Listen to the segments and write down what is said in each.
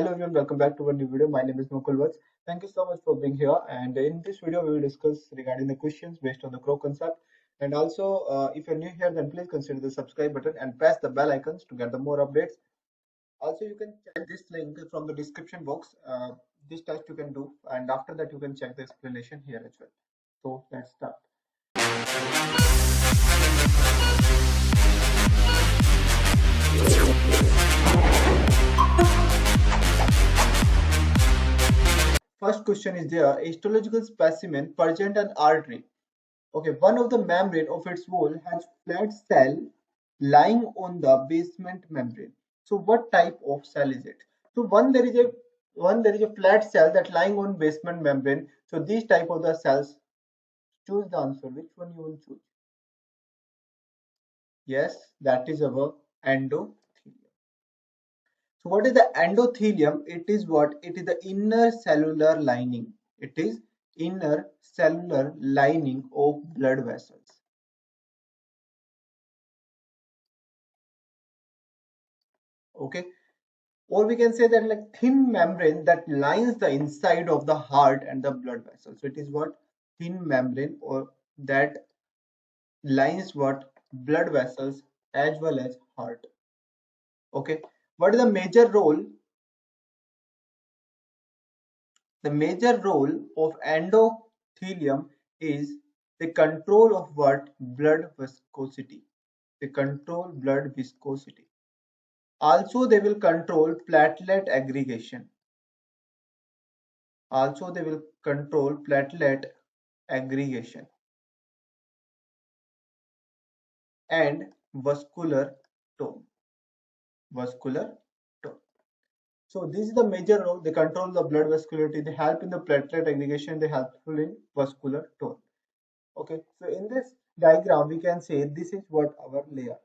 everyone, welcome back to a new video. My name is Mukul Vats. Thank you so much for being here. And in this video, we will discuss regarding the questions based on the Crow concept. And also, if you're new here, then please consider the subscribe button and press the bell icons to get the more updates. Also, you can check this link from the description box. This test you can do, and after that, you can check the explanation here as well. So let's start. First question is there: a histological specimen present an artery. Okay, one of the membrane of its wall has flat cell lying on the basement membrane. So what type of cell is it? So there is a flat cell that lying on basement membrane. So these type of the cells, choose the answer. Which one you will choose? Yes, that is our endothelium. So what is the endothelium? It is what? It is the inner cellular lining. It is inner cellular lining of blood vessels. Okay, or we can say that like thin membrane that lines the inside of the heart and the blood vessels. So it is what? Thin membrane or that lines what? Blood vessels as well as heart. Okay, what is the major role? The major role of endothelium is the control of what? Blood viscosity. They control blood viscosity. Also they will control platelet aggregation. Also they will control platelet aggregation and vascular tone. Vascular tone. So this is the major role. They control the blood vascularity. They help in the platelet aggregation. They helpful in vascular tone. Okay. So in this diagram, we can say this is what our layer.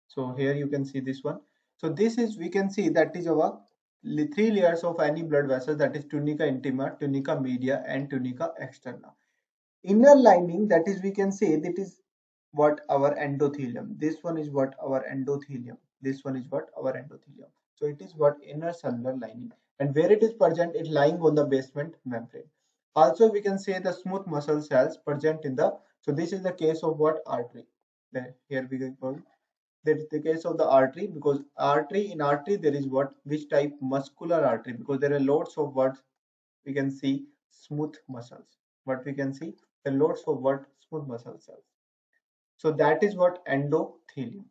So here you can see this one. So this is, we can see that is our three layers of any blood vessel, that is tunica intima, tunica media and tunica externa. Inner lining, that is we can say that is what? Our endothelium. This one is what? Our endothelium. This one is what? Our endothelium. So it is what? Inner cellular lining. And where it is present, it lying on the basement membrane. Also we can say the smooth muscle cells present in the, so this is the case of what? Artery. Here we go. That is the case of the artery, because artery, in artery there is what? Which type? Muscular artery, because there are lots of what? We can see smooth muscles. What we can see? The lots of what? Smooth muscle cells. So that is what? Endothelium.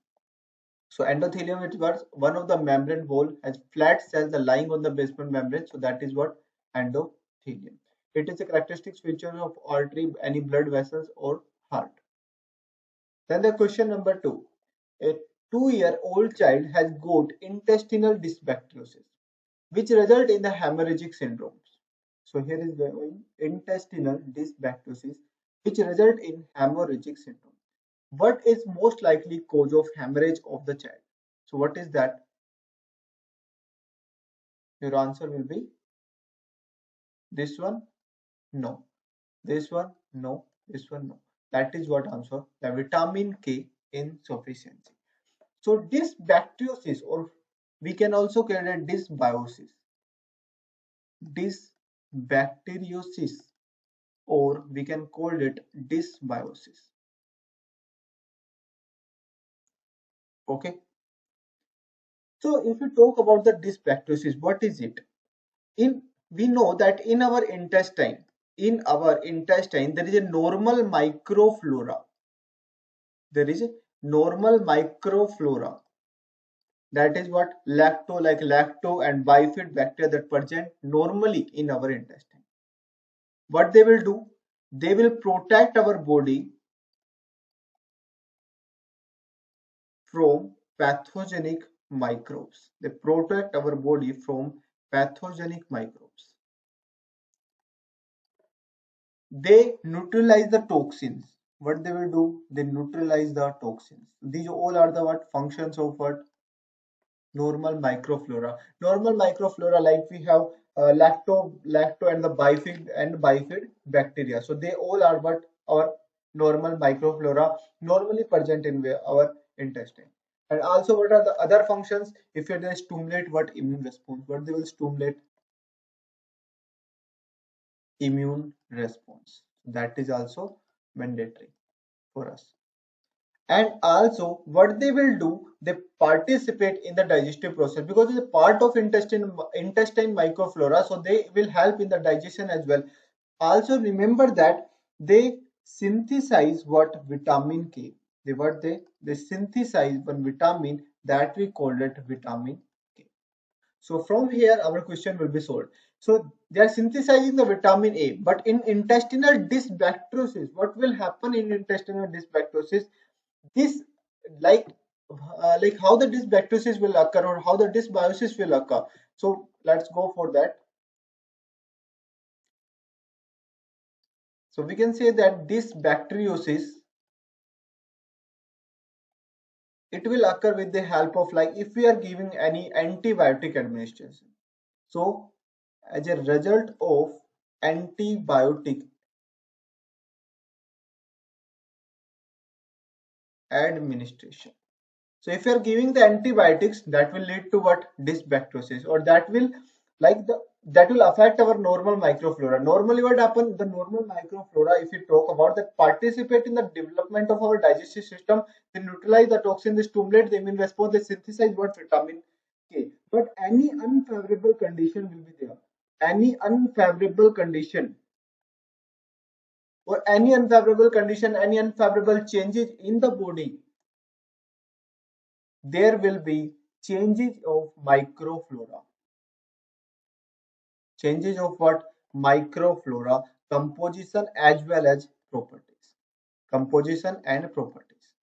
So endothelium, it was one of the membrane wall has flat cells lying on the basement membrane. So that is what? Endothelium. It is a characteristic feature of artery, any blood vessels or heart. Then the question number 2. A 2-year-old child has got intestinal dysbacteriosis, which result in the hemorrhagic syndromes. So here is going intestinal dysbacteriosis, which result in hemorrhagic syndrome. What is most likely cause of hemorrhage of the child? So what is that? Your answer will be this one, no. This one, no. This one, no. That is what answer. The vitamin K insufficiency. So dysbacteriosis, or we can also call it dysbiosis. Dysbacteriosis, or we can call it dysbiosis. Okay. So if you talk about the dysbacteriosis, what is it? We know that in our intestine there is a normal microflora. There is a normal microflora. That is what? Lacto and bifid bacteria that present normally in our intestine. What they will do? They will protect our body from pathogenic microbes. They protect our body from pathogenic microbes. They neutralize the toxins. What they will do? They neutralize the toxins. These all are the what? Functions of what? Normal microflora. Normal microflora, like we have lacto and the bifid bacteria. So they all are what? Our normal microflora normally present in our intestine. And also, what are the other functions? If they stimulate what immune response, what they will stimulate immune response. That is also mandatory for us. And also, what they will do, they participate in the digestive process because it's a part of intestine microflora, so they will help in the digestion as well. Also remember that they synthesize what vitamin K. They synthesize one vitamin that we called it vitamin K. So from here our question will be solved. So they are synthesizing the vitamin A, but in intestinal dysbacterosis, what will happen in intestinal dysbacterosis? This, like like how the dysbacterosis will occur or how the dysbiosis will occur. So let's go for that. So we can say that this bacteriosis, it will occur with the help of, like, if we are giving any antibiotic administration. So as a result of antibiotic administration. So if you are giving the antibiotics, that will lead to what? Dysbacterosis, or that will, like the that will affect our normal microflora. Normally, what happens? The normal microflora, if you talk about that, participate in the development of our digestive system. They neutralize the toxin, they stimulate the immune response, they synthesize what? Vitamin K. But any unfavorable condition will be there. Any unfavorable condition, or any unfavorable condition, any unfavorable changes in the body, there will be changes of microflora. Changes of what? Microflora, composition as well as properties. Composition and properties.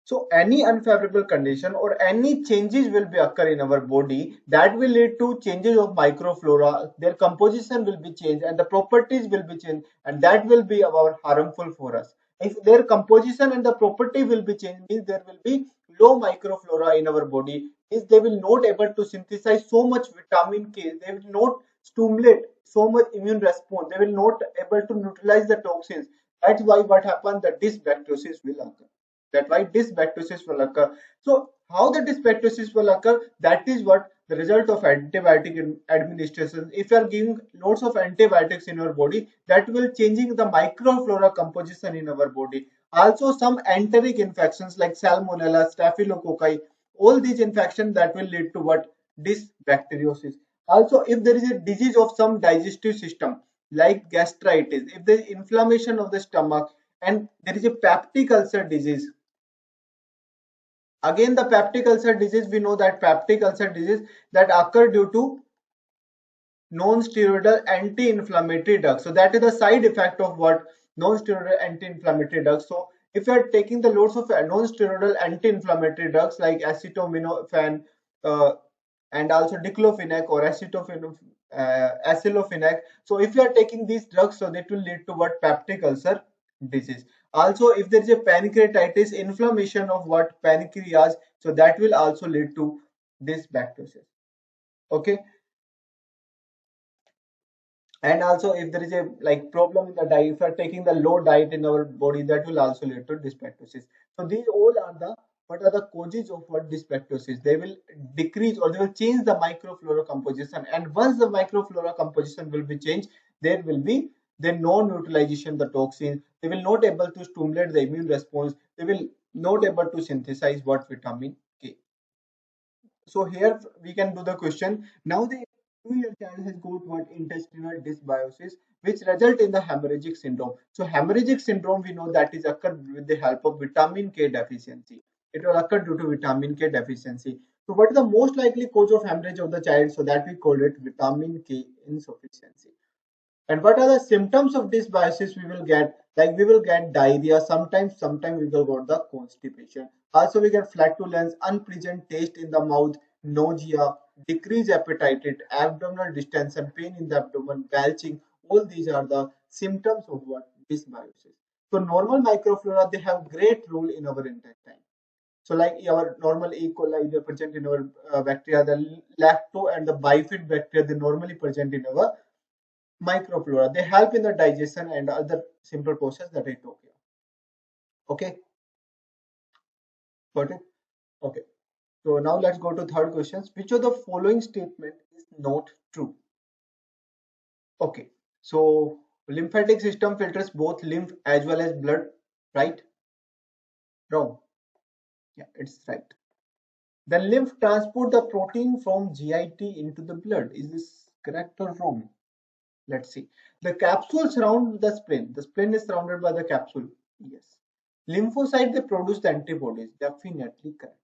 So any unfavorable condition or any changes will be occur in our body, that will lead to changes of microflora. Their composition will be changed and the properties will be changed, and that will be our harmful for us. If their composition and the property will be changed, means there will be low microflora in our body. Is they will not able to synthesize so much vitamin K. They will not stimulate so much immune response. They will not able to neutralize the toxins. That's why what happens, the dysbacterosis will occur. That why dysbacterosis will occur. So how the dysbacterosis will occur? That is what the result of antibiotic administration. If you are giving lots of antibiotics in your body, that will changing the microflora composition in our body. Also some enteric infections like salmonella, staphylococci, all these infections, that will lead to what? Dysbacteriosis. Also, if there is a disease of some digestive system like gastritis, if there is inflammation of the stomach, and there is a peptic ulcer disease. Again, the peptic ulcer disease, we know that peptic ulcer disease that occur due to non-steroidal anti-inflammatory drugs. So that is the side effect of what? Non-steroidal anti-inflammatory drugs. So if you are taking the loads of non-steroidal anti-inflammatory drugs like acetaminophen and also diclofenac or acylfenac. So if you are taking these drugs, so that will lead to what? Peptic ulcer disease. Also, if there is a pancreatitis, inflammation of what? Pancreas, so that will also lead to this bacteria. Okay. And also, if there is a like problem in the diet, if you are taking the low diet in our body, that will also lead to dysbacterosis. So these all are the, what are the causes of what? Dysbacterosis. They will decrease or they will change the microflora composition, and once the microflora composition will be changed, there will be the no neutralization the toxins. They will not able to stimulate the immune response. They will not able to synthesize what? Vitamin K. So here we can do the question. Now the 2-year child has got what? Intestinal dysbiosis, which result in the hemorrhagic syndrome. So hemorrhagic syndrome, we know that is occurred with the help of vitamin K deficiency. It will occur due to vitamin K deficiency. So what is the most likely cause of hemorrhage of the child? So that we call it vitamin K insufficiency. And what are the symptoms of this biases we will get? Like we will get diarrhea, sometimes we will get the constipation. Also we get flatulence, unpleasant taste in the mouth, nausea, decreased appetite, abdominal distension, pain in the abdomen, belching. All these are the symptoms of what? Dysbiosis. So normal microflora, they have great role in our intestine. So like our normal E. coli, they are present in our bacteria, the lacto and the bifid bacteria, they normally present in our microflora. They help in the digestion and other simple process that I talked here. Okay. Got it? Okay. So now let's go to third question. Which of the following statement is not true? Okay. So lymphatic system filters both lymph as well as blood, right? Wrong. Yeah, it's right. The lymph transport the protein from GIT into the blood. Is this correct or wrong? Let's see. The capsule surrounds the spleen. The spleen is surrounded by the capsule. Yes. Lymphocyte they produce the antibodies. Definitely correct.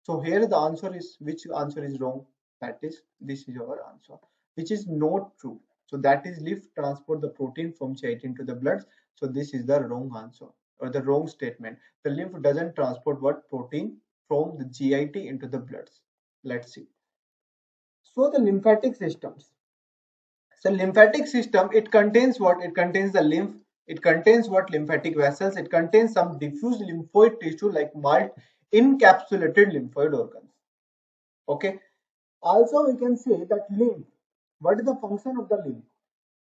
So here the answer is, which answer is wrong? That is, this is our answer, which is not true. So that is lymph transport the protein from GIT into the blood. So this is the wrong answer or the wrong statement. The lymph doesn't transport what protein from the GIT into the blood. Let's see. So the lymphatic systems. So lymphatic system, it contains what? It contains the lymph. It contains what? Lymphatic vessels. It contains some diffuse lymphoid tissue like marked encapsulated lymphoid organs. Okay. Also, we can say that lymph. What is the function of the lymph?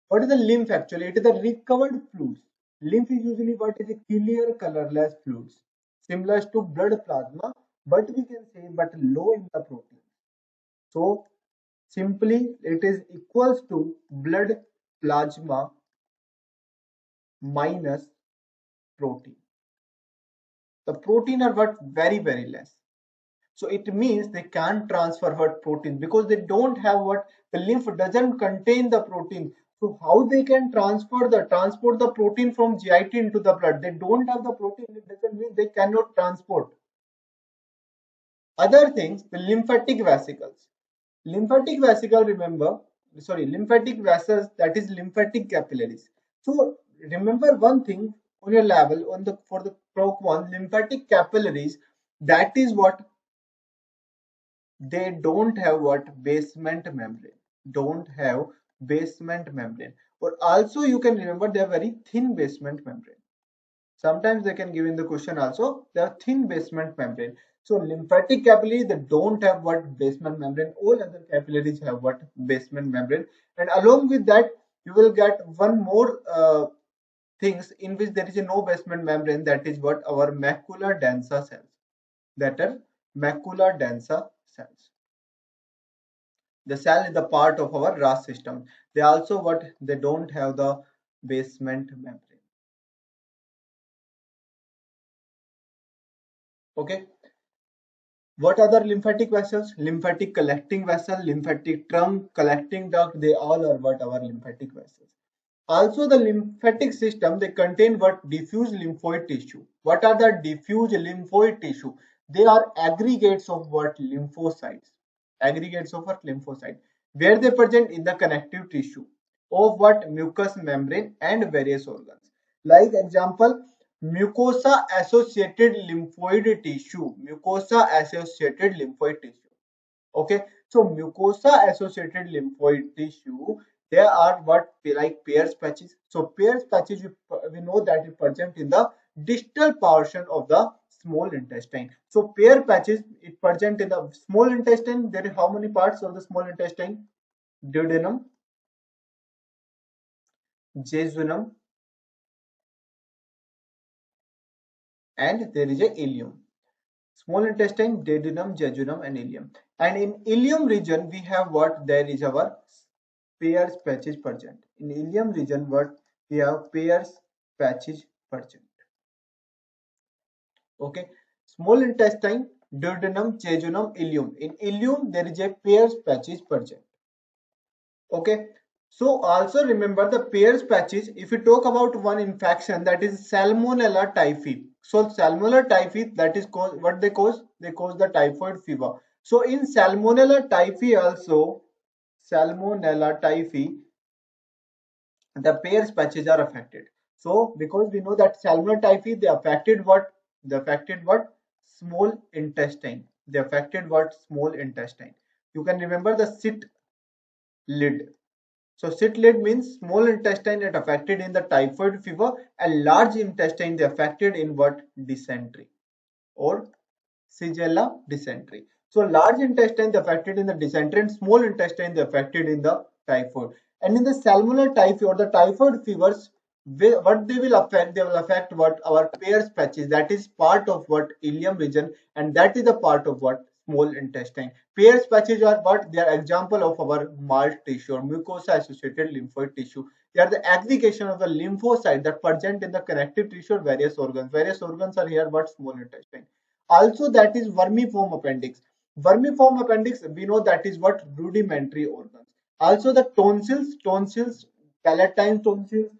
What is the lymph actually? It is the recovered fluids. Lymph is usually what is a clear colorless fluids, similar to blood plasma, but we can say but low in the protein. So simply it is equals to blood plasma minus protein. The protein are what very less. So it means they can't transfer what protein because they don't have what the lymph doesn't contain the protein. So how they can transport the protein from GIT into the blood? They don't have the protein. It doesn't mean they cannot transport. Other things, the lymphatic vesicles. Lymphatic vesicle, remember, sorry, lymphatic vessels, that is lymphatic capillaries. So remember one thing on your level on the for the Proc 1, lymphatic capillaries, that is what they don't have what basement membrane. Don't have basement membrane. Or also you can remember they are very thin basement membrane. Sometimes they can give in the question also, they are thin basement membrane. So lymphatic capillary, they don't have what basement membrane. All other capillaries have what basement membrane. And along with that, you will get one more things in which there is a no basement membrane. That is what our macula densa cells. That are macula densa cells. The cell is the part of our RAS system. They also what they don't have the basement membrane. Okay. What other lymphatic vessels? Lymphatic collecting vessel, lymphatic trunk, collecting duct, they all are what our lymphatic vessels. Also the lymphatic system, they contain what? Diffuse lymphoid tissue. What are the diffuse lymphoid tissue? They are aggregates of what? Lymphocytes. Aggregates of what? Lymphocyte. Where they present in the connective tissue of what? Mucous membrane and various organs. Like example, mucosa associated lymphoid tissue. Mucosa associated lymphoid tissue. Okay, so mucosa associated lymphoid tissue, there are what like Peyer's patches. So Peyer's patches, we know that it present in the distal portion of the small intestine. So Peyer's patches, it present in the small intestine. There is how many parts of the small intestine? Duodenum, jejunum, and there is a ileum. Small intestine, duodenum, jejunum, and ileum. And in ileum region, we have what? There is our Peyer's patches present. In ileum region, what we have? Peyer's patches present. Okay. Small intestine, duodenum, jejunum, ileum. In ileum, there is a Peyer's patches present. Okay. So also remember the Peyer's patches. If you talk about one infection, that is Salmonella typhi. So Salmonella typhi, that is cause what they cause? They cause the typhoid fever. So in Salmonella typhi also, Salmonella typhi, the Peyer's patches are affected. So because we know that Salmonella typhi, they affected what? They affected what? Small intestine. They affected what? Small intestine. You can remember the sit lid. So sit lid means small intestine that affected in the typhoid fever, and large intestine they affected in what? Dysentery or Shigella dysentery. So large intestine they affected in the dysentery and small intestine they affected in the typhoid. And in the salmonella typhi or the typhoid fevers, what they will affect, they will affect what our Peyer's patches, that is part of what ileum region, and that is a part of what small intestine. Peyer's patches are what? They are example of our malt tissue or mucosa associated lymphoid tissue. They are the aggregation of the lymphocyte that present in the connective tissue or various organs. Various organs are here what? Small intestine. Also that is vermiform appendix. Vermiform appendix, we know that is what? Rudimentary organs. Also the tonsils, palatine tonsils,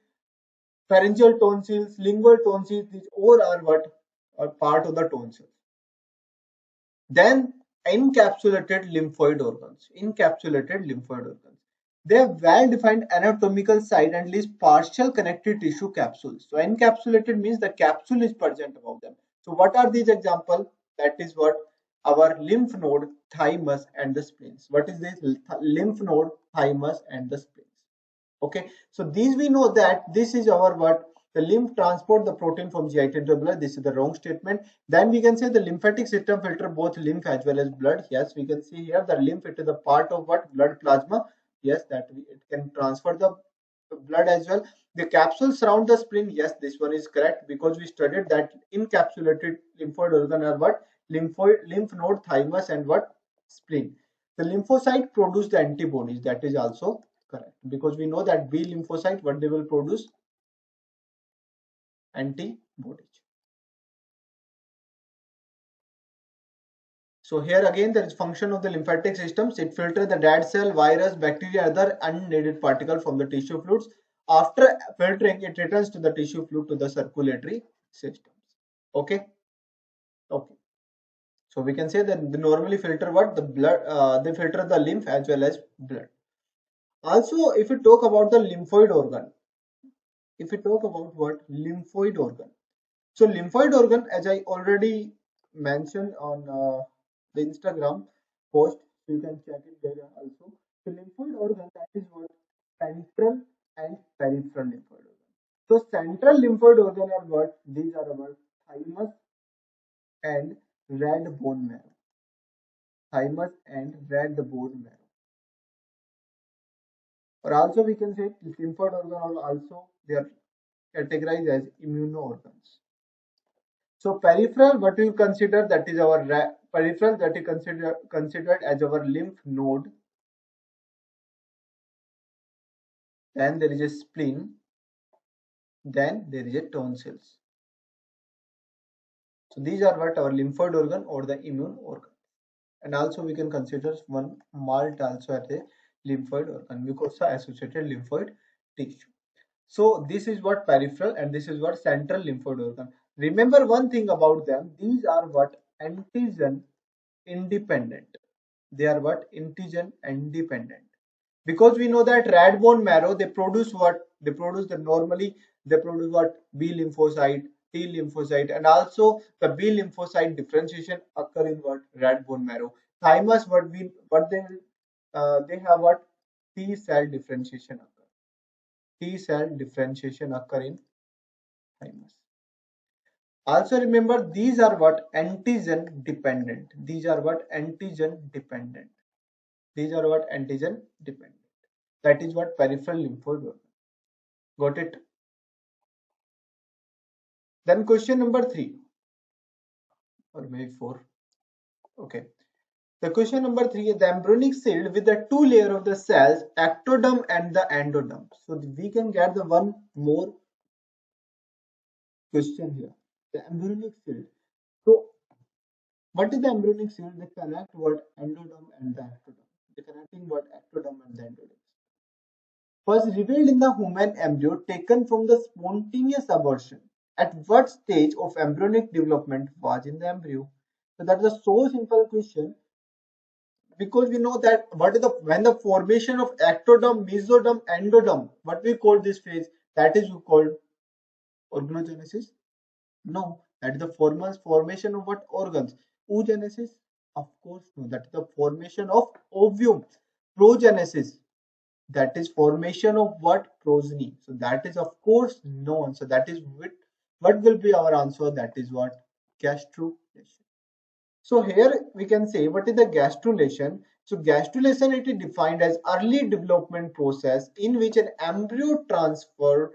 pharyngeal tonsils, lingual tonsils, these all are what? Are part of the tonsils. Then encapsulated lymphoid organs. Encapsulated lymphoid organs. They have well-defined anatomical site and least partial connective tissue capsules. So encapsulated means the capsule is present above them. So what are these examples? That is what? Our lymph node, thymus, and the spleens. What is this? Lymph node, thymus, and the spleens. Okay, so these we know that this is our what? The lymph transport the protein from GI to the blood. This is the wrong statement. Then we can say the lymphatic system filter both lymph as well as blood. Yes, we can see here the lymph, it is a part of what? Blood plasma. Yes, that it can transfer the blood as well. The capsule surround the spleen. Yes, this one is correct because we studied that encapsulated lymphoid organ are what? Lymph node, thymus, and what? Spleen. The lymphocyte produce the antibodies. That is also correct because we know that B lymphocyte, what they will produce? Antibodies. So here again there is function of the lymphatic systems. It filters the dead cell, virus, bacteria, other unneeded particle from the tissue fluids. After filtering, it returns to the tissue fluid to the circulatory systems. Okay. Okay. So we can say that they normally filter what? The blood. They filter the lymph as well as blood. Also, if we talk about the lymphoid organ, if we talk about what? Lymphoid organ. So lymphoid organ, as I already mentioned on the Instagram post, you can check it there also. So lymphoid organ, that is what? Central and peripheral lymphoid organ. So central lymphoid organ are what? These are our thymus and red bone marrow. Thymus and red bone marrow. Or also we can say lymphoid organ are also they are categorized as immuno organs. So peripheral, what you consider, that is our peripheral, that is considered as our lymph node. Then there is a spleen. Then there is a tonsils. So these are what? Our lymphoid organ or the immune organ. And also we can consider one malt also as a lymphoid organ, mucosa associated lymphoid tissue. So this is what peripheral and this is what central lymphoid organ. Remember one thing about them, these are what? Antigen independent. They are what? Antigen independent. Because we know that red bone marrow, they produce what? They produce the normally, they produce what? B lymphocyte, T lymphocyte, and also the B lymphocyte differentiation occur in what? Red bone marrow. Thymus, what they have what? T cell differentiation occur. T cell differentiation occur in thymus. Also remember these are what? Antigen dependent. These are what? Antigen dependent. These are what? Antigen dependent. That is what? Peripheral lymphoid organ. Got it? Then question number 3 or maybe 4. Okay. The question number 3 is the embryonic shield with the two layer of the cells, ectoderm and the endoderm. So we can get the one more question here. The embryonic shield. So what is the embryonic shield? They connect what? Endoderm and the ectoderm. They connecting what? Ectoderm and the endoderm. Was revealed in the human embryo taken from the spontaneous abortion. At what stage of embryonic development was in the embryo? So that is a so simple question because we know that what is the when the formation of ectoderm, mesoderm, endoderm, what we call this phase, that is called organogenesis. No, that is the formation of what organs? Oogenesis? Of course, no. That is the formation of ovum. Progenesis. That is formation of what? Progeny. So that is of course no answer. That is what will be our answer? That is what? Gastrulation. So here we can say what is the gastrulation? So gastrulation, it is defined as early development process in which an embryo transfer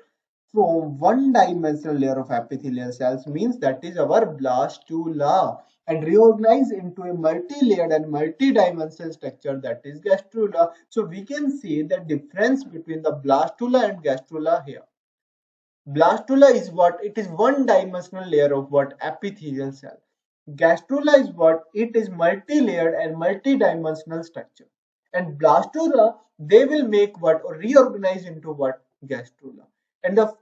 from one-dimensional layer of epithelial cells means that is our blastula and reorganize into a multi-layered and multi-dimensional structure that is gastrula. So we can see the difference between the blastula and gastrula here. Blastula is what? It is one-dimensional layer of what? Epithelial cell. Gastrula is what? It is multi-layered and multi-dimensional structure. And blastula, they will make what? Or reorganize into what? Gastrula. And the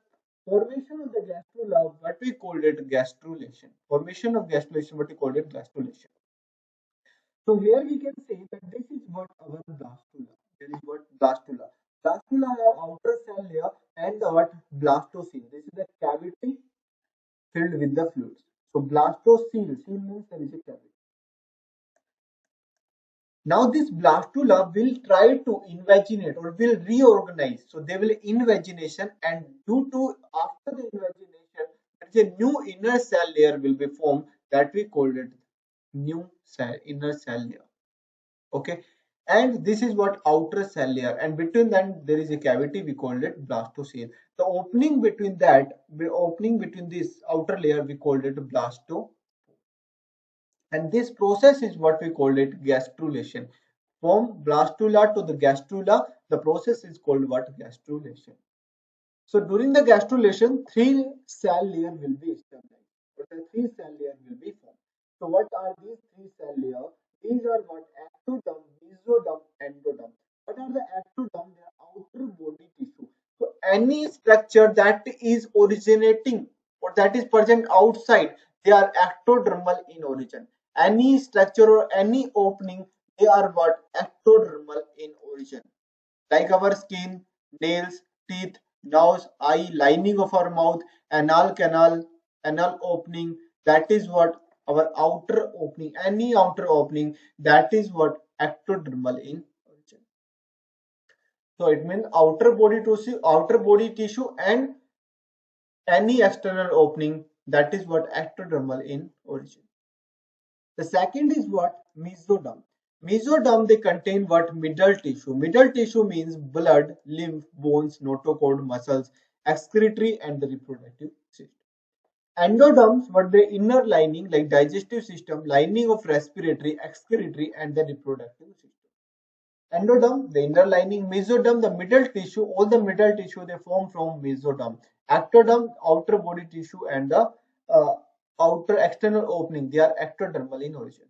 formation of the gastrula, what we called it gastrulation. Formation of gastrulation, what we called it gastrulation. So here we can say that this is what our blastula. This is what blastula. Blastula have outer cell layer and the what blastocele. This is the cavity filled with the fluids. So blastocele, cele means there is a cavity. Now this blastula will try to invaginate or will reorganize. So they will invagination and due to after the invagination, there is a new inner cell layer will be formed that we called it new cell, inner cell layer. Okay, and this is what outer cell layer, and between them there is a cavity, we called it blastocele. The opening between that, the opening between this outer layer, we called it blasto, and this process is what we called it gastrulation. From blastula to the gastrula, the process is called what? Gastrulation. So during the gastrulation, three cell layer will be established. But the three cell layer will be formed. So what are these three cell layer? These are what? Ectoderm, mesoderm, endoderm. What are the ectoderm? They are outer body tissue. So any structure that is originating or that is present outside, they are ectodermal in origin. Any structure or any opening, they are what? Ectodermal in origin. Like our skin, nails, teeth, nose, eye, lining of our mouth, anal canal, anal opening. That is what our outer opening, any outer opening, that is what ectodermal in origin. So it means outer body tissue, and any external opening, that is what ectodermal in origin. The second is what? Mesoderm. Mesoderm, they contain what? Middle tissue. Middle tissue means blood, lymph, bones, notochord, muscles, excretory, and the reproductive system. Endoderms, what the inner lining like digestive system, lining of respiratory, excretory, and the reproductive system. Endoderm, the inner lining. Mesoderm, the middle tissue. All the middle tissue they form from mesoderm. Ectoderm, outer body tissue, and the uh, outer external opening. They are ectodermal in origin.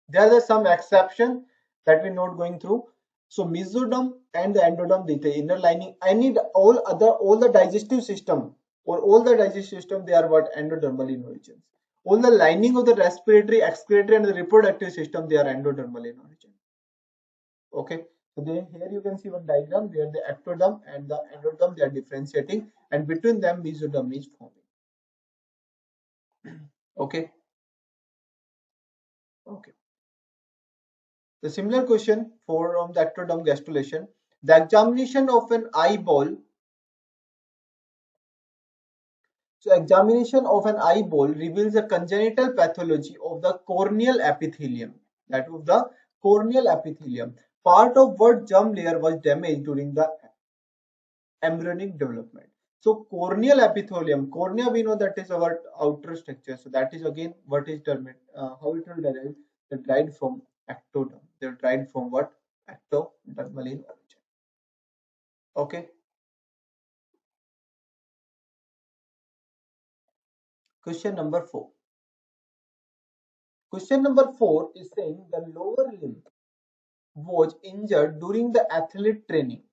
There are some exception that we're not going through. So mesoderm and the endoderm, the inner lining. I need all the digestive system or all the digestive system. They are what? Endodermal in origin. All the lining of the respiratory, excretory, and the reproductive system, they are endodermal in origin. Okay, so here you can see one diagram where the ectoderm and the endoderm, they are differentiating, and between them mesoderm is forming. Okay, okay. The similar question for the ectoderm gastrulation. The examination of an eyeball. So examination of an eyeball reveals a congenital pathology of the corneal epithelium. That was the corneal epithelium. Part of what germ layer was damaged during the embryonic development. So corneal epithelium, cornea we know that is our outer structure. So that is again what is termed, how it will derive? They derived from ectoderm. They derived from what? Ectodermal in origin. Okay. Question number 4. Question number 4 is saying the lower limb was injured during the athlete training.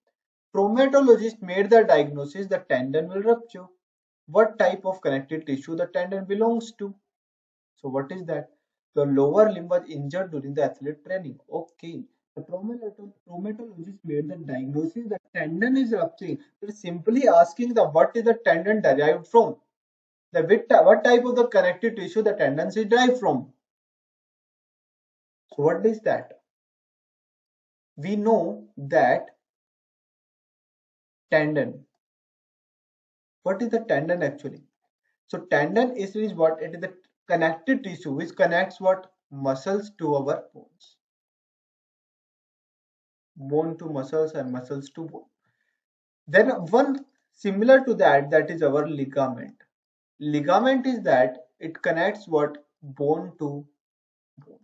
Traumatologist made the diagnosis the tendon will rupture. What type of connective tissue the tendon belongs to? So what is that? The lower limb was injured during the athlete training. Okay. The traumatologist made the diagnosis that tendon is rupturing. It is simply asking the what is the tendon derived from? The what type of the connective tissue the tendon is derived from? So what is that? We know that tendon. What is the tendon actually? So tendon is what? It is the connective tissue which connects what? Muscles to our bones. Bone to muscles and muscles to bone. Then one Similar to that, that is our ligament. Ligament is that it connects what? Bone to bone.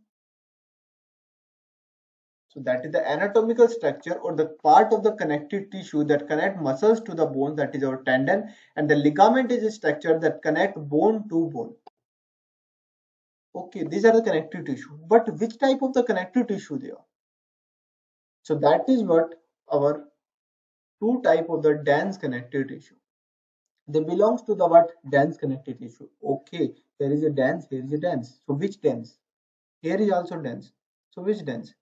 So that is the anatomical structure or the part of the connective tissue that connect muscles to the bone, that is our tendon, and the ligament is a structure that connect bone to bone. Okay, these are the connective tissue. But which type of the connective tissue they are? So that is what our two type of the dense connective tissue. They belongs to the what? Dense connective tissue. Okay, there is a dense, here is a dense. So which dense? Here is also dense. So which dense?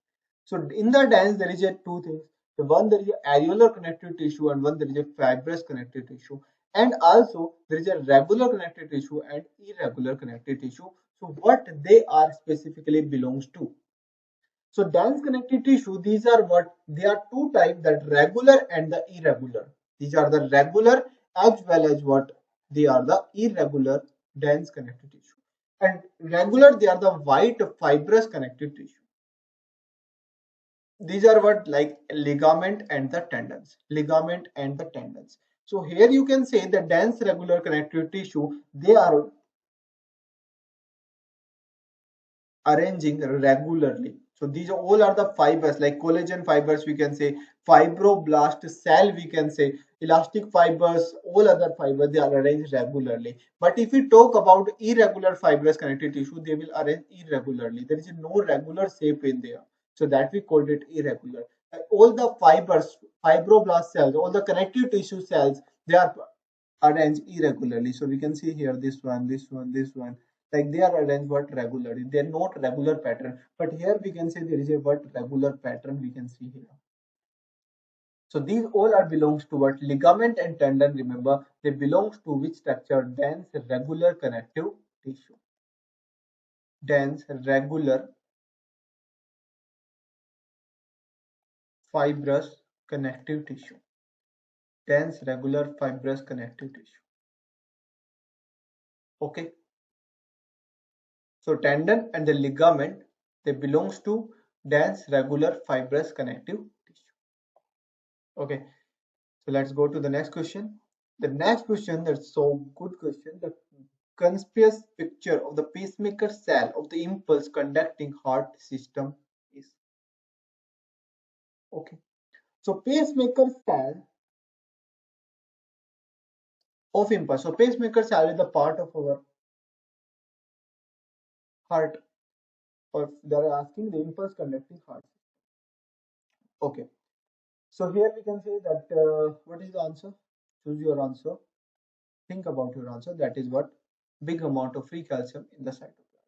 So in the dense there is a two things. The one, there is a areolar connective tissue, and one, there is a fibrous connective tissue. And also there is a regular connective tissue and irregular connective tissue. So what they are specifically belongs to. So dense connective tissue, these are what? They are two types, that regular and the irregular. These are the regular as well as what? They are the irregular dense connective tissue. And regular, they are the white fibrous connective tissue. These are what? Like ligament and the tendons. Ligament and the tendons. So here you can say the dense regular connective tissue, they are arranging regularly. So these all are the fibers, like collagen fibers, we can say, fibroblast cell, we can say, elastic fibers, all other fibers, they are arranged regularly. But if we talk about irregular fibrous connective tissue, they will arrange irregularly. There is no regular shape in there. So that we called it irregular. All the fibers, fibroblast cells, all the connective tissue cells, they are arranged irregularly. So we can see here this one, this one, this one, like they are arranged what? Regularly. They are not regular pattern, but here we can say there is a what? Regular pattern we can see here. So these all are belongs to what? Ligament and tendon. Remember, they belongs to which structure? Dense regular connective tissue. Dense regular fibrous connective tissue. Dense regular fibrous connective tissue. Okay. So tendon and the ligament, they belongs to dense regular fibrous connective tissue. Okay. So let's go to the next question. The next question, that's so good question. The conspicuous picture of the pacemaker cell of the impulse conducting heart system is. Okay. So pacemaker cell of impulse. So pacemaker cell is the part of our heart, or they are asking the impulse conducting heart. Okay. So here we can say that what is the answer? Choose your answer. Think about your answer. That is what? Big amount of free calcium in the cytoplasm.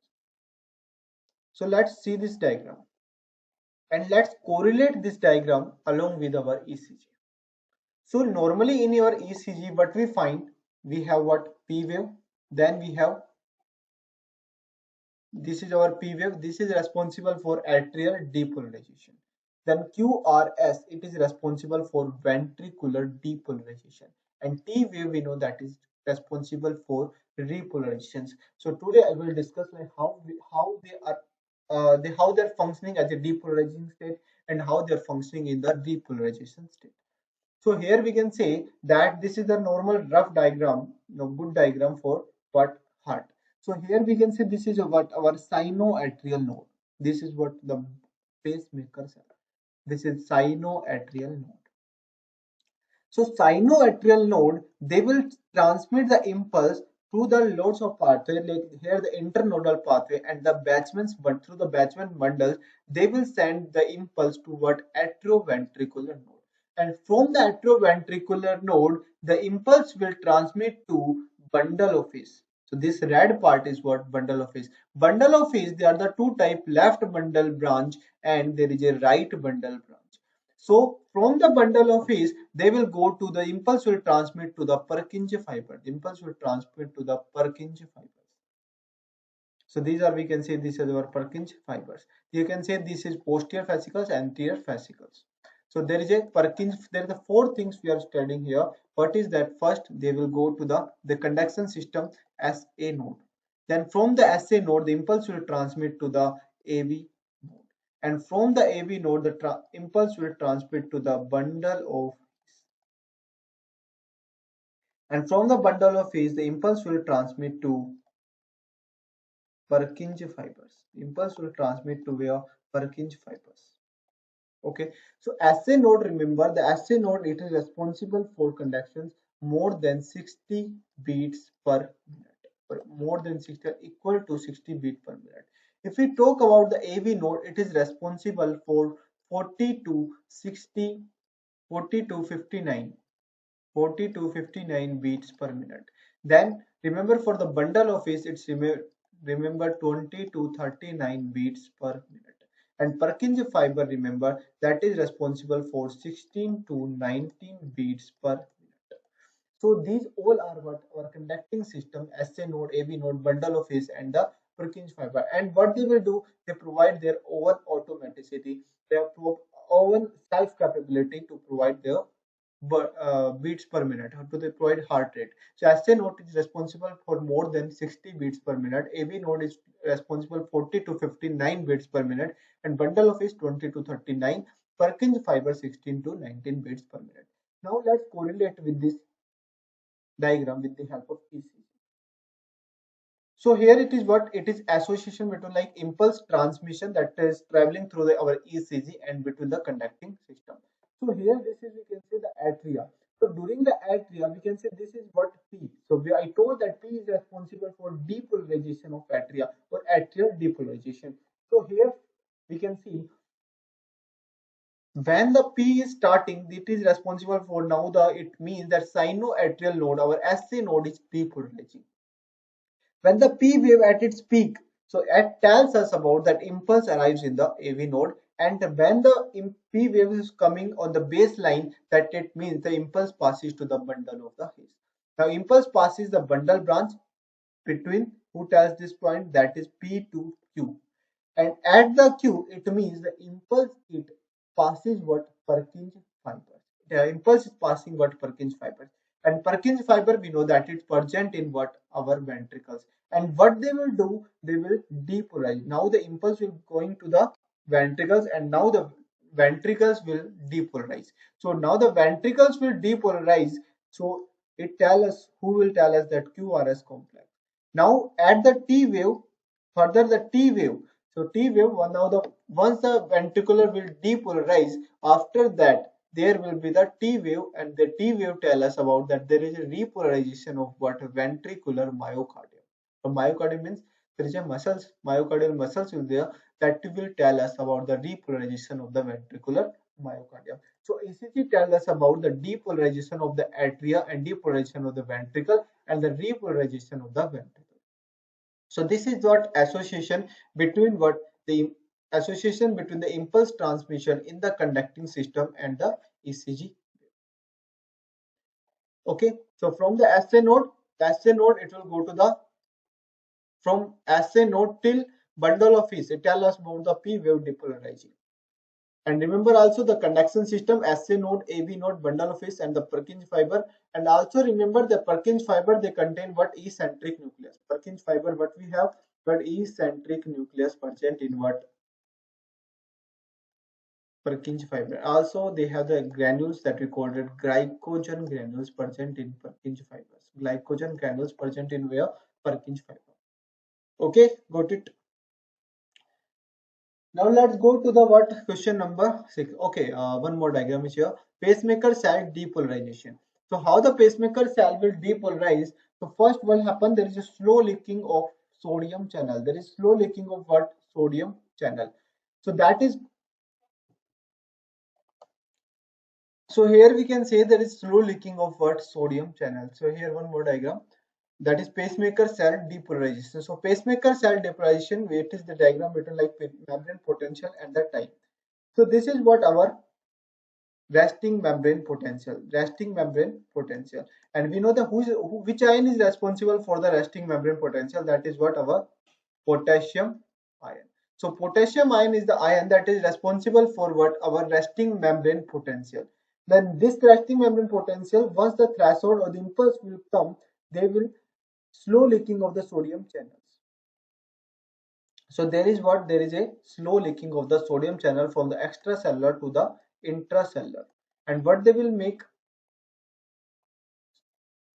So let's see this diagram. And let's correlate this diagram along with our ECG. So normally in your ECG, what we find, we have what? P wave, then we have, this is our P wave, this is responsible for atrial depolarization. Then QRS, it is responsible for ventricular depolarization. And T wave, we know that is responsible for repolarizations. So today I will discuss like how they are how they're functioning as a depolarizing state and how they're functioning in the depolarization state. So here we can say that this is the normal rough diagram, good diagram for what? Heart. So here we can say this is what? Our sinoatrial node. This is what the pacemaker cell. This is sinoatrial node. So sinoatrial node, they will transmit the impulse through the loads of pathway, like here the internodal pathway and the Batchman's, but through the Batchman bundles, they will send the impulse to what? Atrioventricular node. And from the atrioventricular node, the impulse will transmit to bundle of His. So this red part is what? Bundle of His. Bundle of His, they are the two type, left bundle branch and there is a right bundle branch. So from the bundle of His, they will go to the impulse will transmit to the Purkinje fiber. The impulse will transmit to the Purkinje fibers. So these are, we can say this is our Purkinje fibers. You can say this is posterior fascicles, anterior fascicles. So there is a Purkinje, there are the four things we are studying here. What is that? First, they will go to the conduction system SA node. Then from the SA node, the impulse will transmit to the AV node. And from the AV node, the impulse will transmit to the bundle of And from the bundle of phase, the impulse will transmit to Purkinje fibers. Impulse will transmit to where? Purkinje fibers. Okay, so SA node, remember the SA node, it is responsible for conductions more than 60 beats per minute. More than 60 equal to 60 beats per minute. If we talk about the AV node, it is responsible for 40 to 60, 40 to 59 40 to 59 beats per minute. Then remember for the bundle of phase, it's remember 20 to 39 beats per minute. And Purkinje fiber, remember, that is responsible for 16 to 19 beats per minute. So these all are what our conducting system, SA node, AV node, bundle of phase, and the Purkinje fiber. And what they will do, they provide their own automaticity, their own self capability to provide their beats per minute to the provide heart rate. So SA node is responsible for more than 60 beats per minute. AV node is responsible 40 to 59 beats per minute, and bundle of is 20 to 39. Purkinje fiber 16 to 19 beats per minute. Now let's correlate with this diagram with the help of ECG. So here it is what it is association between like impulse transmission that is traveling through our ECG and between the conducting system. So here this is we can say the atria. So during the atria we can say this is what P. So I told that P is responsible for depolarization of atria or atrial depolarization. So here we can see when the P is starting, it is responsible for now the it means that sinoatrial node, our SA node is depolarizing. When the P wave at its peak, so it tells us about that impulse arrives in the AV node, and when the P wave is coming on the baseline, that it means the impulse passes to the bundle of the phase. Now impulse passes the bundle branch between who tells this point, that is P to Q. And at the Q, it means the impulse it passes what Purkinje fiber. The impulse is passing what Purkinje fiber. And Purkinje fiber, we know that it's present in what our ventricles. And what they will do, they will depolarize. Now the impulse will going to the ventricles, and now the ventricles will depolarize. So now the ventricles will depolarize. So it tell us who will tell us that QRS complex. Now at the T wave, further the T wave. So T wave, now the once the ventricular will depolarize, after that there will be the T wave, and the T wave tell us about that there is a repolarization of what ventricular myocardium. So myocardium means there is a muscles, myocardial muscles will there that will tell us about the repolarization of the ventricular myocardium. So ECG tells us about the depolarization of the atria and depolarization of the ventricle and the repolarization of the ventricle. So this is what association between what the association between the impulse transmission in the conducting system and the ECG. Okay, so from the SA node it will go to the from SA node till bundle of phase. It tells us about the P wave depolarizing. And remember also the conduction system, SA node, AV node, bundle of phase, and the Purkinje fiber. And also remember the Purkinje fiber, they contain what eccentric nucleus. Purkinje fiber, what we have, but eccentric nucleus present in what Purkinje fiber. Also they have the granules that we called it glycogen granules present in Purkinje fibers. Glycogen granules present in where? Purkinje fiber. Okay, got it. Now let's go to the what question number 6. Okay, one more diagram is here. Pacemaker cell depolarization. So how the pacemaker cell will depolarize? So first what happen? There is a slow leaking of sodium channel. There is slow leaking of what? Sodium channel. So that is, so here we can say there is slow leaking of what? Sodium channel. So here one more diagram. That is pacemaker cell depolarization. So pacemaker cell depolarization, it is the diagram between like membrane potential and the time. So this is what our resting membrane potential, and we know the which ion is responsible for the resting membrane potential, that is what our potassium ion. So potassium ion is the ion that is responsible for what our resting membrane potential. Then this resting membrane potential, once the threshold or the impulse will come, they will slow leaking of the sodium channels. So there is what, there is a slow leaking of the sodium channel from the extracellular to the intracellular, and what they will make,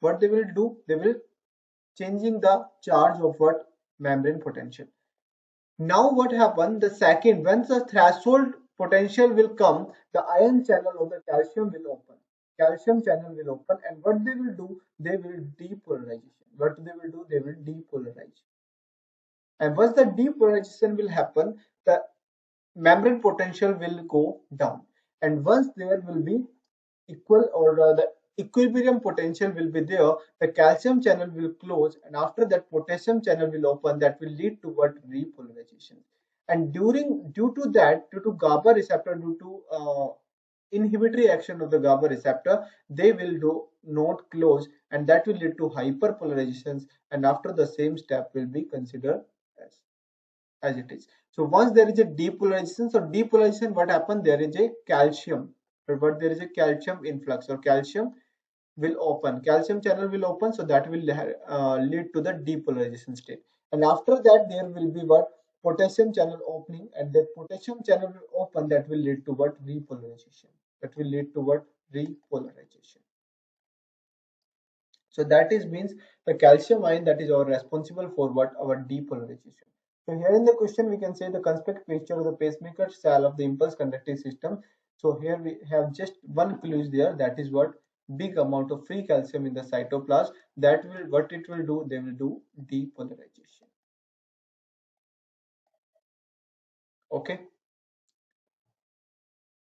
What they will do? They will changing the charge of what? Membrane potential. Now what happened? The second, once the threshold potential will come, the ion channel of the calcium will open. Calcium channel will open, and what they will do? They will depolarization. What they will do? They will depolarize. And once the depolarization will happen, the membrane potential will go down. And once there will be equal or the equilibrium potential will be there, the calcium channel will close, and after that potassium channel will open. That will lead to what? Repolarization. And due to that, due to GABA receptor, due to inhibitory action of the GABA receptor, they will do not close, and that will lead to hyperpolarizations, and after the same step will be considered as as it is. So once there is a depolarization, so depolarization, what happened? There is a calcium, but there is a calcium influx, or calcium will open, calcium channel will open, so that will lead to the depolarization state. And after that, there will be what? Potassium channel opening, and that potassium channel will open, that will lead to what? Repolarization. That will lead to what? Repolarization. So that is means the calcium ion that is our responsible for what? Our depolarization. So here in the question we can say the conspicuous picture of the pacemaker cell of the impulse conducting system. So here we have just one clue is there, that is what? Big amount of free calcium in the cytoplasm. That will what it will do? They will do depolarization. Okay.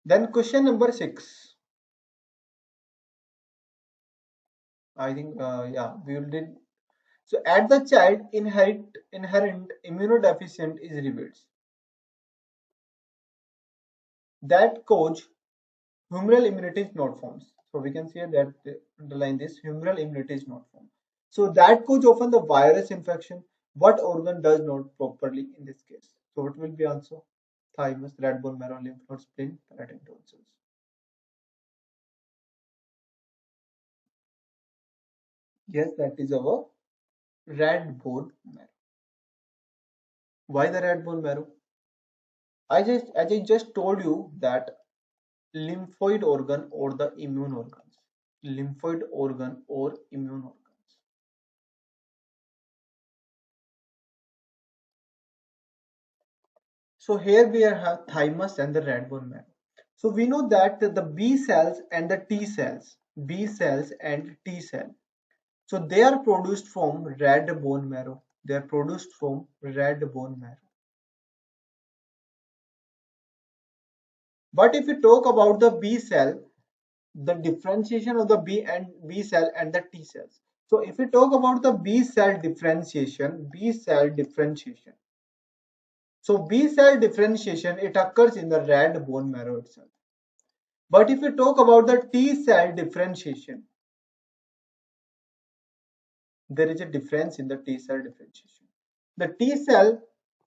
Then question number 6. I think yeah we did. So at the child inherent immunodeficient is revealed that cause humoral immunity is not formed. So we can say that underline this, humoral immunity is not formed. So that cause often the virus infection. What organ does not properly in this case? So what will be answer? Thymus, red bone marrow, lymph node, spleen, palatine tonsils. Yes, that is our red bone marrow. Why the red bone marrow? As I just told you that lymphoid organ or the immune organs. Lymphoid organ or immune organs. So here we have thymus and the red bone marrow. So we know that the B cells and the T cells, B cells and T cell. So they are produced from red bone marrow. They are produced from red bone marrow. But if we talk about the B cell, the differentiation of the B cell and the T cells. So if we talk about the B cell differentiation. So B cell differentiation, it occurs in the red bone marrow itself. But if we talk about the T cell differentiation, there is a difference in the T cell differentiation. The T cell,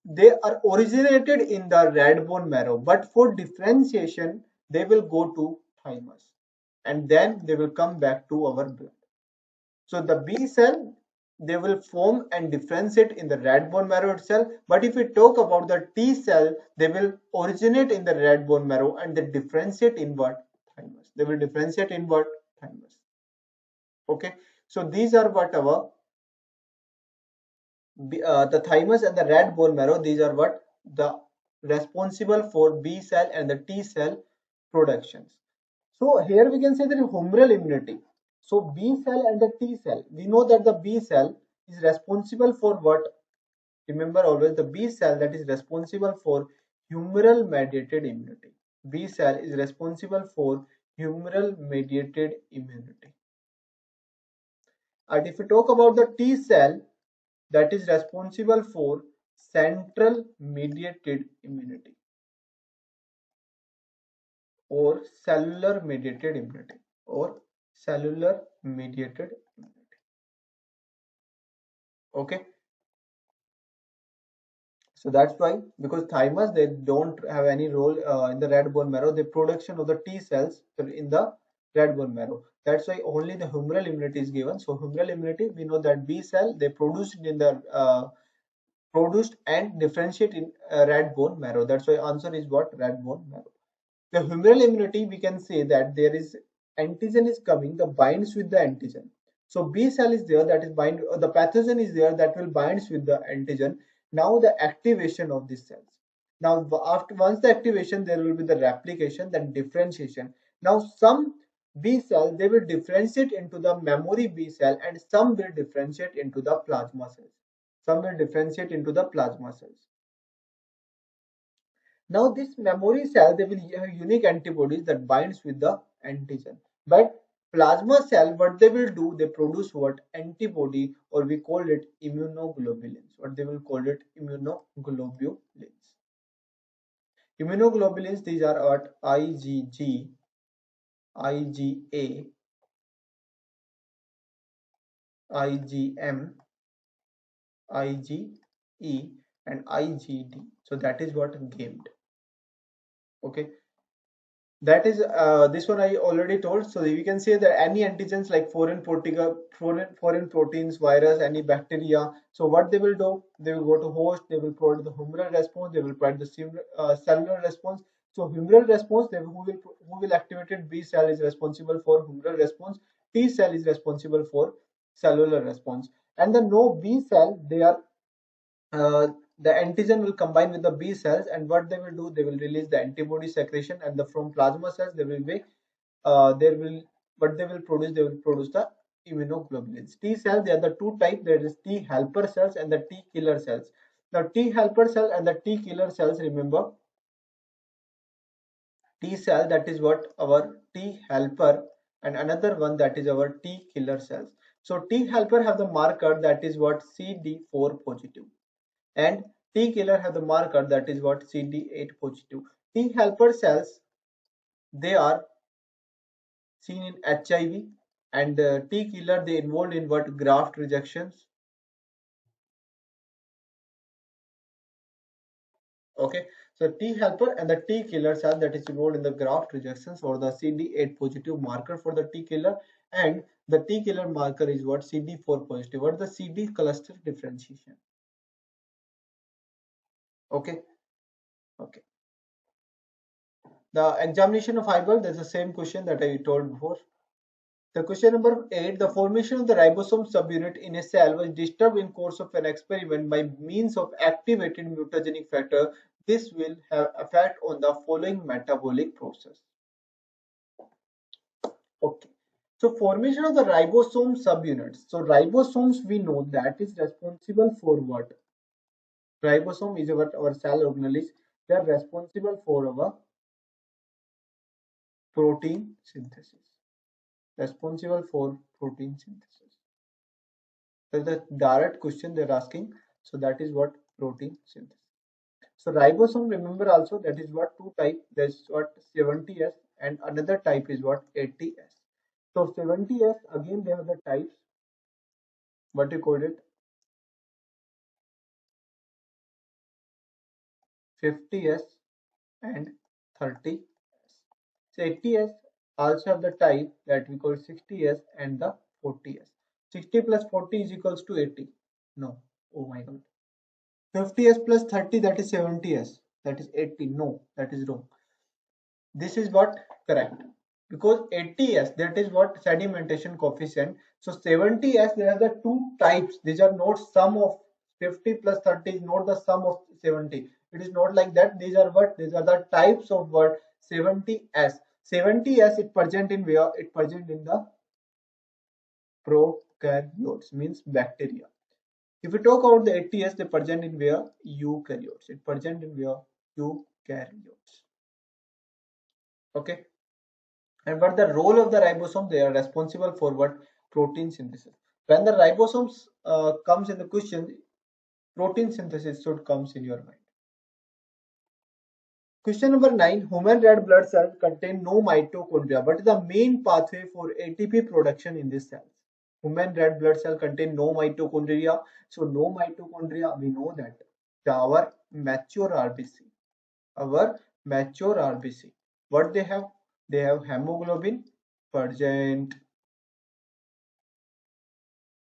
they are originated in the red bone marrow, but for differentiation, they will go to thymus, and then they will come back to our blood. So the B cell, they will form and differentiate in the red bone marrow itself. But if we talk about the T cell, they will originate in the red bone marrow and they differentiate in what? Thymus. They will differentiate in what? Thymus. Okay. So these are what our the thymus and the red bone marrow. These are what the responsible for B cell and the T cell productions. So here we can say that humoral immunity. So B cell and the T cell, we know that the B cell is responsible for what? Remember always the B cell that is responsible for humoral mediated immunity. B cell is responsible for humoral mediated immunity. And if we talk about the T cell, that is responsible for central mediated immunity or cellular mediated immunity or cellular mediated immunity. Okay, so that's why, because thymus, they don't have any role in the red bone marrow, the production of the T cells in the red bone marrow. That's why only the humoral immunity is given. So humoral immunity, we know that B cell, they produced in the produced and differentiate in red bone marrow. That's why answer is what? Red bone marrow. The humoral immunity, we can say that there is antigen is coming, the binds with the antigen. So B cell is there, that is bind, the pathogen is there that will binds with the antigen. Now the activation of these cells. Now after once the activation, there will be the replication, then differentiation. Now some B cell, they will differentiate into the memory B cell, and some will differentiate into the plasma cells. Some will differentiate into the plasma cells. Now this memory cell, they will have unique antibodies that binds with the antigen. But plasma cell, what they will do, they produce what? Antibody, or we call it immunoglobulins. What they will call it? Immunoglobulins. Immunoglobulins, these are what? IgG, IgA, IgM, IgE, and IgD. So that is what gamed. Okay. That is this one I already told. So we can say that any antigens like foreign proteins, virus, any bacteria. So what they will do, they will go to host, they will provide the humoral response, they will provide the cellular response. So humoral response, who will activate it? B cell is responsible for humoral response. T cell is responsible for cellular response. And the no B cell, they are the antigen will combine with the B cells, and what they will do, they will release the antibody secretion, and from plasma cells they will be there will what they will produce the immunoglobulins. T cell, they are the two types. There is T helper cells and the T killer cells. Now T helper cell and the T killer cells, remember, T cell, that is what our T helper, and another one that is our T killer cells. So T helper have the marker that is what? CD4 positive, and T killer have the marker that is what? CD8 positive. T helper cells, they are seen in HIV, and the T killer, they involved in what? Graft rejections. Okay, so T helper and the T killer cell, that is involved in the graft rejections, or the CD8 positive marker for the T killer, and the T killer marker is what? CD4 positive, or the CD cluster differentiation. Okay, okay. The examination of eyeball, there's the same question that I told before. The question number 8, the formation of the ribosome subunit in a cell was disturbed in course of an experiment by means of activated mutagenic factor. This will have effect on the following metabolic process. Okay. So formation of the ribosome subunits. So ribosomes, we know that is responsible for what? Ribosome is our cell organelles. They are responsible for our protein synthesis. Responsible for protein synthesis. That's the direct question they're asking. So that is what? Protein synthesis. So ribosome, remember also, that is what? Two type. There's what? 70S, and another type is what? 80S. So 70S, again they have the types. What you call it? 50S and 30S. So 80S also have the type that we call 60S and the 40S. 60 plus 40 is equals to 80. No. Oh my god. 50S plus 30, that is 70S. That is 80. No, that is wrong. This is what? Correct. Because 80S, that is what? Sedimentation coefficient. So 70S, there are the two types. These are not sum of 50 plus 30 is not the sum of 70. It is not like that. These are what? These are the types of what? 70S. 70S, it present in where? It present in the prokaryotes, means bacteria. If we talk about the 80S, they present in where? Eukaryotes. It present in where? Eukaryotes. Okay. And what the role of the ribosome? They are responsible for what? Protein synthesis. When the ribosomes comes in the question, protein synthesis should comes in your mind. Question number 9, human red blood cells contain no mitochondria. What is the main pathway for ATP production in this cells? Human red blood cell contain no mitochondria. So no mitochondria, we know that. Our mature RBC. Our mature RBC. What they have? They have hemoglobin present.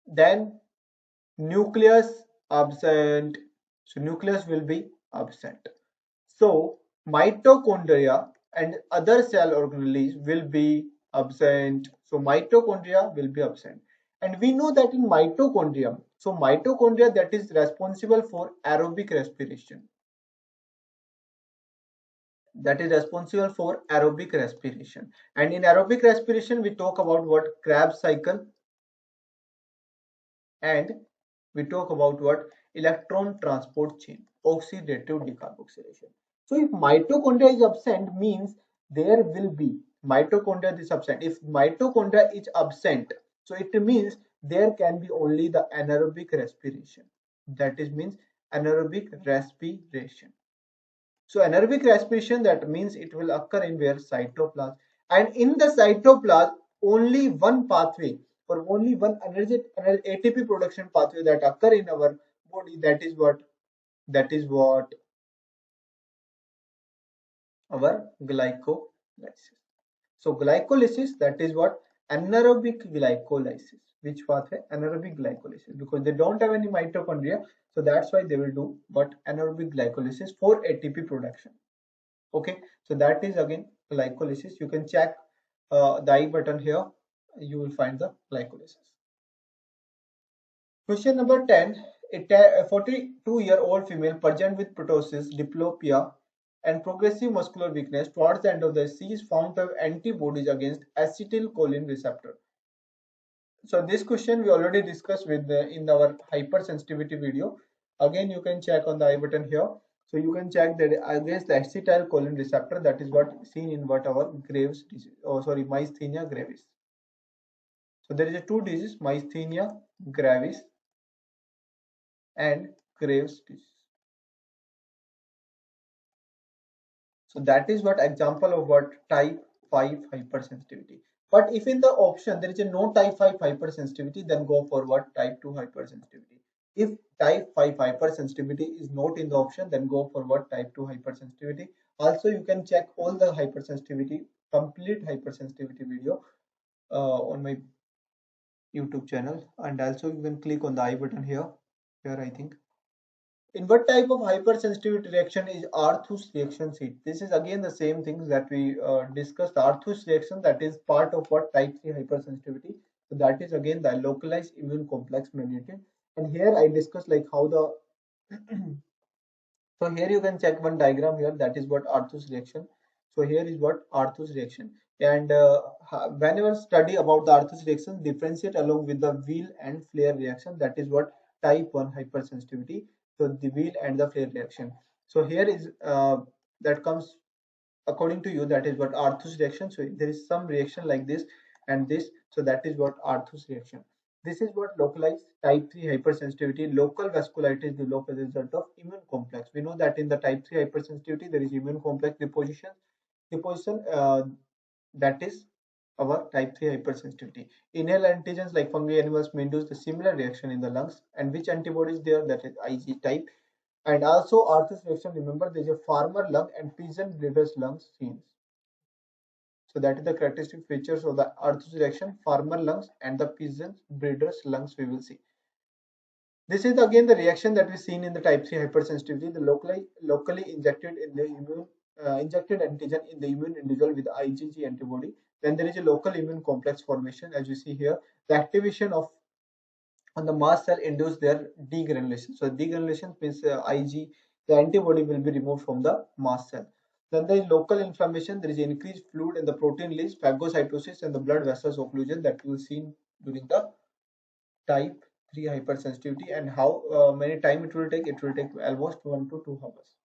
Then nucleus absent. So nucleus will be absent. So mitochondria and other cell organelles will be absent. So mitochondria will be absent. And we know that in mitochondria, so mitochondria that is responsible for aerobic respiration. That is responsible for aerobic respiration. And in aerobic respiration, we talk about what? Krebs cycle, and we talk about what? Electron transport chain, oxidative decarboxylation. So if mitochondria is absent, means there will be mitochondria is absent. If mitochondria is absent, so it means there can be only the anaerobic respiration. That is means anaerobic respiration. So anaerobic respiration, that means it will occur in where? Cytoplasm. And in the cytoplasm, only one pathway or only one ATP production pathway that occur in our body. That is what? That is what? Our glycolysis. So glycolysis, that is what? Anaerobic glycolysis. Which pathway? Anaerobic glycolysis. Because they don't have any mitochondria, so that's why they will do what? Anaerobic glycolysis for ATP production. Okay, so that is again glycolysis. You can check the I button here. You will find the glycolysis. Question number 10. A 42-year-old female present with ptosis, diplopia, and progressive muscular weakness towards the end of the C is found to have antibodies against acetylcholine receptor. So this question we already discussed with in our hypersensitivity video. Again, you can check on the I button here. So you can check that against the acetylcholine receptor, that is what seen in what our Graves disease, oh sorry, myasthenia gravis. So there is a two disease, myasthenia gravis and Graves disease. So that is what example of what? Type 5 hypersensitivity. But if in the option there is a no type 5 hypersensitivity, then go for what? Type 2 hypersensitivity. If type 5 hypersensitivity is not in the option, then go for what? Type 2 hypersensitivity. Also, you can check all the hypersensitivity, complete hypersensitivity video on my YouTube channel. And also you can click on the I button here. Here I think. In what type of hypersensitivity reaction is Arthus reaction seen? This is again the same things that we discussed. The Arthus reaction, that is part of what? Type 3 hypersensitivity. So that is again the localized immune complex mediated. And here I discussed like how the so here you can check one diagram here, that is what? Arthus reaction. So here is what? Arthus reaction. And whenever study about the Arthus reaction, differentiate along with the Wheel and flare reaction, that is what? Type 1 hypersensitivity. So the Wheel and the flare reaction. So here is that comes according to you, that is what? Arthus reaction. So there is some reaction like this and this, so that is what? Arthus reaction. This is what? Localized type 3 hypersensitivity. Local vasculitis is the local result of immune complex. We know that in the type 3 hypersensitivity there is immune complex deposition, that is our type 3 hypersensitivity. Inhale antigens like fungi, animals may induce the similar reaction in the lungs. And which antibody is there? That is Ig type. And also Arthus reaction, remember there is a farmer lung and pigeon breeders lungs seen. So that is the characteristic features of the Arthus reaction, farmer lungs and the pigeon breeders lungs we will see. This is again the reaction that we seen in the type 3 hypersensitivity, the locally injected in the immune injected antigen in the immune individual with IgG antibody. Then there is a local immune complex formation, as you see here. The activation of on the mast cell induce their degranulation. So degranulation means Ig, the antibody will be removed from the mast cell. Then there is local inflammation. There is increased fluid in the protein release, phagocytosis, and the blood vessels occlusion that you will see during the type 3 hypersensitivity. And how many time it will take? It will take almost 1 to 2 hours.